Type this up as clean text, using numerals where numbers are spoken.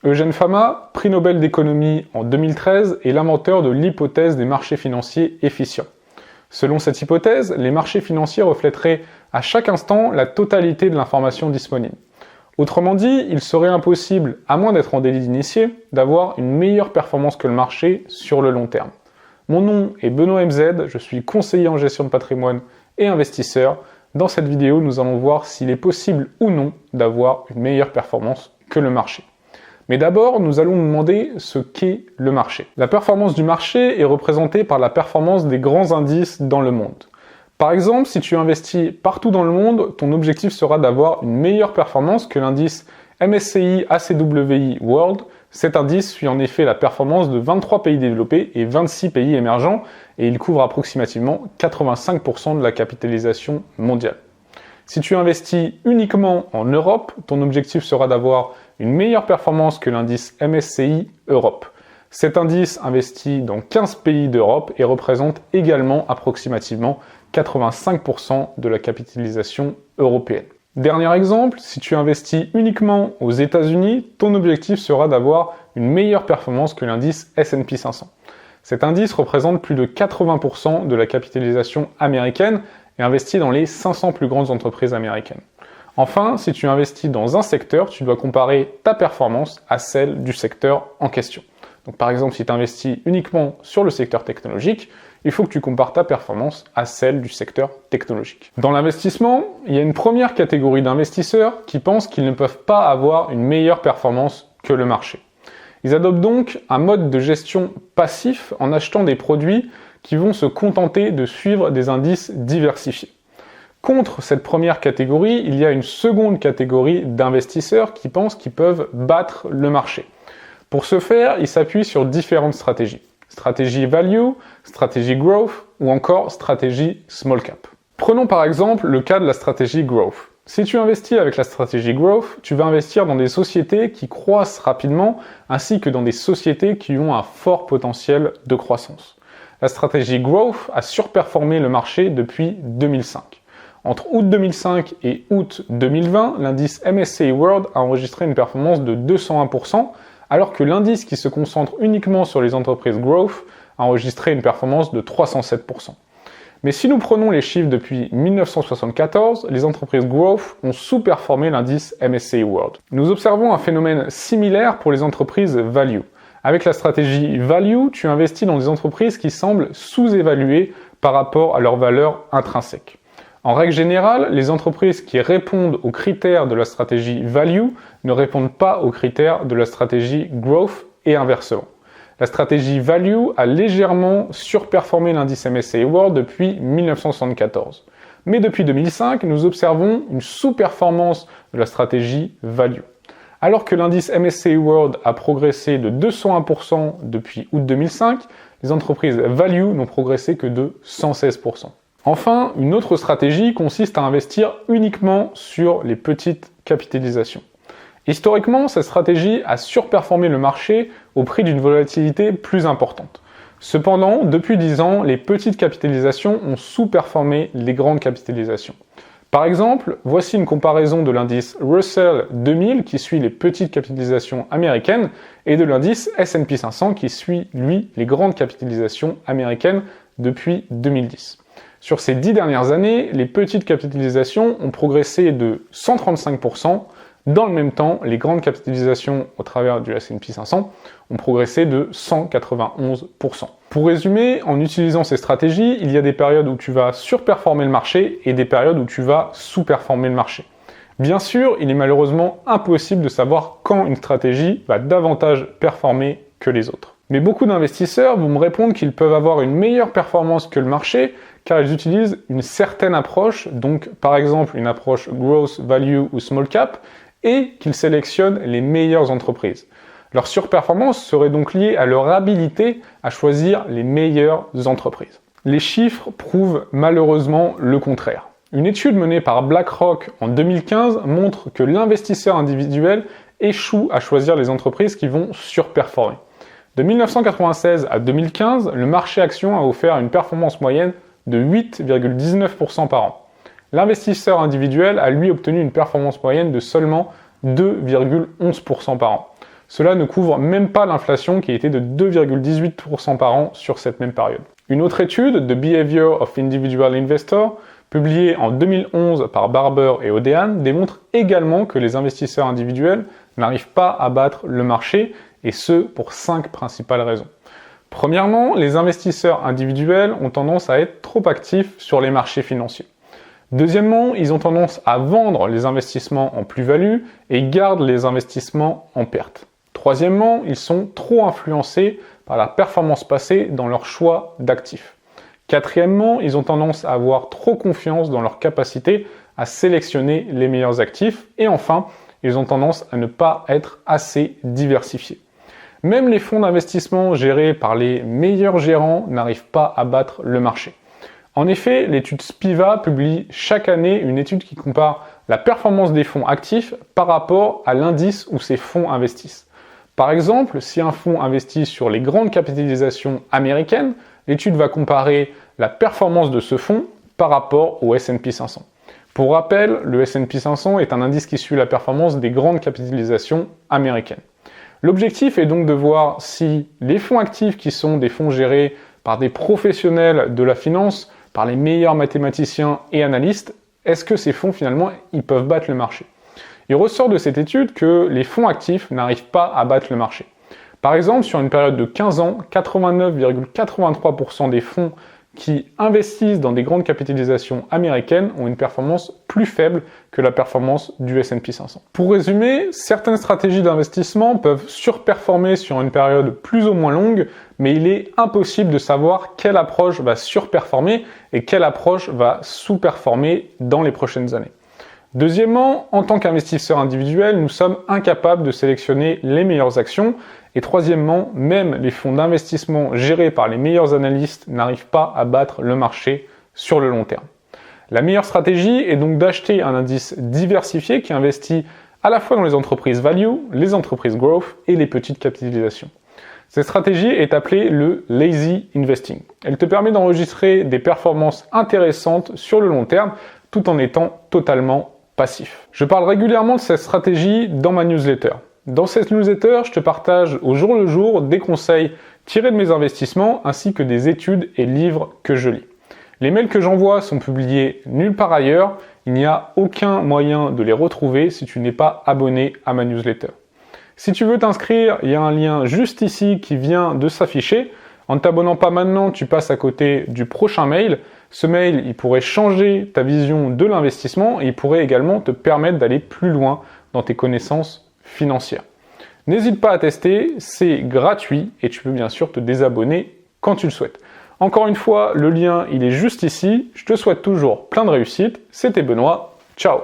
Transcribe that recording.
Eugène Fama, prix Nobel d'économie en 2013, est l'inventeur de l'hypothèse des marchés financiers efficients. Selon cette hypothèse, les marchés financiers reflèteraient à chaque instant la totalité de l'information disponible. Autrement dit, il serait impossible, à moins d'être en délit d'initié, d'avoir une meilleure performance que le marché sur le long terme. Mon nom est Benoît MZ, je suis conseiller en gestion de patrimoine et investisseur. Dans cette vidéo, nous allons voir s'il est possible ou non d'avoir une meilleure performance que le marché. Mais d'abord, nous allons nous demander ce qu'est le marché. La performance du marché est représentée par la performance des grands indices dans le monde. Par exemple, si tu investis partout dans le monde, ton objectif sera d'avoir une meilleure performance que l'indice MSCI ACWI World. Cet indice suit en effet la performance de 23 pays développés et 26 pays émergents et il couvre approximativement 85% de la capitalisation mondiale. Si tu investis uniquement en Europe, ton objectif sera d'avoir une meilleure performance que l'indice MSCI Europe. Cet indice investit dans 15 pays d'Europe et représente également approximativement 85% de la capitalisation européenne. Dernier exemple, si tu investis uniquement aux États-Unis, ton objectif sera d'avoir une meilleure performance que l'indice S&P 500. Cet indice représente plus de 80% de la capitalisation américaine et investit dans les 500 plus grandes entreprises américaines. Enfin, si tu investis dans un secteur, tu dois comparer ta performance à celle du secteur en question. Donc par exemple, si tu investis uniquement sur le secteur technologique, il faut que tu compares ta performance à celle du secteur technologique. Dans l'investissement, il y a une première catégorie d'investisseurs qui pensent qu'ils ne peuvent pas avoir une meilleure performance que le marché. Ils adoptent donc un mode de gestion passif en achetant des produits qui vont se contenter de suivre des indices diversifiés. Contre cette première catégorie, il y a une seconde catégorie d'investisseurs qui pensent qu'ils peuvent battre le marché. Pour ce faire, ils s'appuient sur différentes stratégies. Stratégie value, stratégie growth ou encore stratégie small cap. Prenons par exemple le cas de la stratégie growth. Si tu investis avec la stratégie growth, tu vas investir dans des sociétés qui croissent rapidement ainsi que dans des sociétés qui ont un fort potentiel de croissance. La stratégie growth a surperformé le marché depuis 2005. Entre août 2005 et août 2020, l'indice MSCI World a enregistré une performance de 201%, alors que l'indice qui se concentre uniquement sur les entreprises growth a enregistré une performance de 307%. Mais si nous prenons les chiffres depuis 1974, les entreprises growth ont sous-performé l'indice MSCI World. Nous observons un phénomène similaire pour les entreprises value. Avec la stratégie value, tu investis dans des entreprises qui semblent sous-évaluées par rapport à leur valeur intrinsèque. En règle générale, les entreprises qui répondent aux critères de la stratégie value ne répondent pas aux critères de la stratégie growth et inversement. La stratégie value a légèrement surperformé l'indice MSCI World depuis 1974. Mais depuis 2005, nous observons une sous-performance de la stratégie value. Alors que l'indice MSCI World a progressé de 201% depuis août 2005, les entreprises value n'ont progressé que de 116%. Enfin, une autre stratégie consiste à investir uniquement sur les petites capitalisations. Historiquement, cette stratégie a surperformé le marché au prix d'une volatilité plus importante. Cependant, depuis 10 ans, les petites capitalisations ont sous-performé les grandes capitalisations. Par exemple, voici une comparaison de l'indice Russell 2000 qui suit les petites capitalisations américaines et de l'indice S&P 500 qui suit, lui, les grandes capitalisations américaines depuis 2010. Sur ces 10 dernières années, les petites capitalisations ont progressé de 135%. Dans le même temps, les grandes capitalisations au travers du S&P 500 ont progressé de 191%. Pour résumer, en utilisant ces stratégies, il y a des périodes où tu vas surperformer le marché et des périodes où tu vas sous-performer le marché. Bien sûr, il est malheureusement impossible de savoir quand une stratégie va davantage performer que les autres. Mais beaucoup d'investisseurs vont me répondre qu'ils peuvent avoir une meilleure performance que le marché car ils utilisent une certaine approche, donc par exemple une approche growth, value ou small cap, et qu'ils sélectionnent les meilleures entreprises. Leur surperformance serait donc liée à leur habilité à choisir les meilleures entreprises. Les chiffres prouvent malheureusement le contraire. Une étude menée par BlackRock en 2015 montre que l'investisseur individuel échoue à choisir les entreprises qui vont surperformer. De 1996 à 2015, le marché action a offert une performance moyenne de 8,19% par an. L'investisseur individuel a lui obtenu une performance moyenne de seulement 2,11% par an. Cela ne couvre même pas l'inflation qui était de 2,18% par an sur cette même période. Une autre étude, The Behavior of Individual Investors, publiée en 2011 par Barber et Odean, démontre également que les investisseurs individuels n'arrivent pas à battre le marché, et ce pour 5 principales raisons. Premièrement, les investisseurs individuels ont tendance à être trop actifs sur les marchés financiers. Deuxièmement, ils ont tendance à vendre les investissements en plus-value et gardent les investissements en perte. Troisièmement, ils sont trop influencés par la performance passée dans leur choix d'actifs. Quatrièmement, ils ont tendance à avoir trop confiance dans leur capacité à sélectionner les meilleurs actifs. Et enfin, ils ont tendance à ne pas être assez diversifiés. Même les fonds d'investissement gérés par les meilleurs gérants n'arrivent pas à battre le marché. En effet, l'étude Spiva publie chaque année une étude qui compare la performance des fonds actifs par rapport à l'indice où ces fonds investissent. Par exemple, si un fonds investit sur les grandes capitalisations américaines, l'étude va comparer la performance de ce fonds par rapport au S&P 500. Pour rappel, le S&P 500 est un indice qui suit la performance des grandes capitalisations américaines. L'objectif est donc de voir si les fonds actifs qui sont des fonds gérés par des professionnels de la finance, par les meilleurs mathématiciens et analystes, est-ce que ces fonds finalement ils peuvent battre le marché? Il ressort de cette étude que les fonds actifs n'arrivent pas à battre le marché. Par exemple, sur une période de 15 ans, 89,83% des fonds qui investissent dans des grandes capitalisations américaines ont une performance plus faible que la performance du S&P 500. Pour résumer, certaines stratégies d'investissement peuvent surperformer sur une période plus ou moins longue, mais il est impossible de savoir quelle approche va surperformer et quelle approche va sous-performer dans les prochaines années. Deuxièmement, en tant qu'investisseur individuel, nous sommes incapables de sélectionner les meilleures actions. Et troisièmement, même les fonds d'investissement gérés par les meilleurs analystes n'arrivent pas à battre le marché sur le long terme. La meilleure stratégie est donc d'acheter un indice diversifié qui investit à la fois dans les entreprises value, les entreprises growth et les petites capitalisations. Cette stratégie est appelée le lazy investing. Elle te permet d'enregistrer des performances intéressantes sur le long terme tout en étant totalement passif. Je parle régulièrement de cette stratégie dans ma newsletter. Dans cette newsletter, je te partage au jour le jour des conseils tirés de mes investissements ainsi que des études et livres que je lis. Les mails que j'envoie sont publiés nulle part ailleurs, il n'y a aucun moyen de les retrouver si tu n'es pas abonné à ma newsletter. Si tu veux t'inscrire, il y a un lien juste ici qui vient de s'afficher. En ne t'abonnant pas maintenant, tu passes à côté du prochain mail. Ce mail, il pourrait changer ta vision de l'investissement et il pourrait également te permettre d'aller plus loin dans tes connaissances financières. N'hésite pas à tester, c'est gratuit et tu peux bien sûr te désabonner quand tu le souhaites. Encore une fois, le lien, il est juste ici. Je te souhaite toujours plein de réussite. C'était Benoît. Ciao!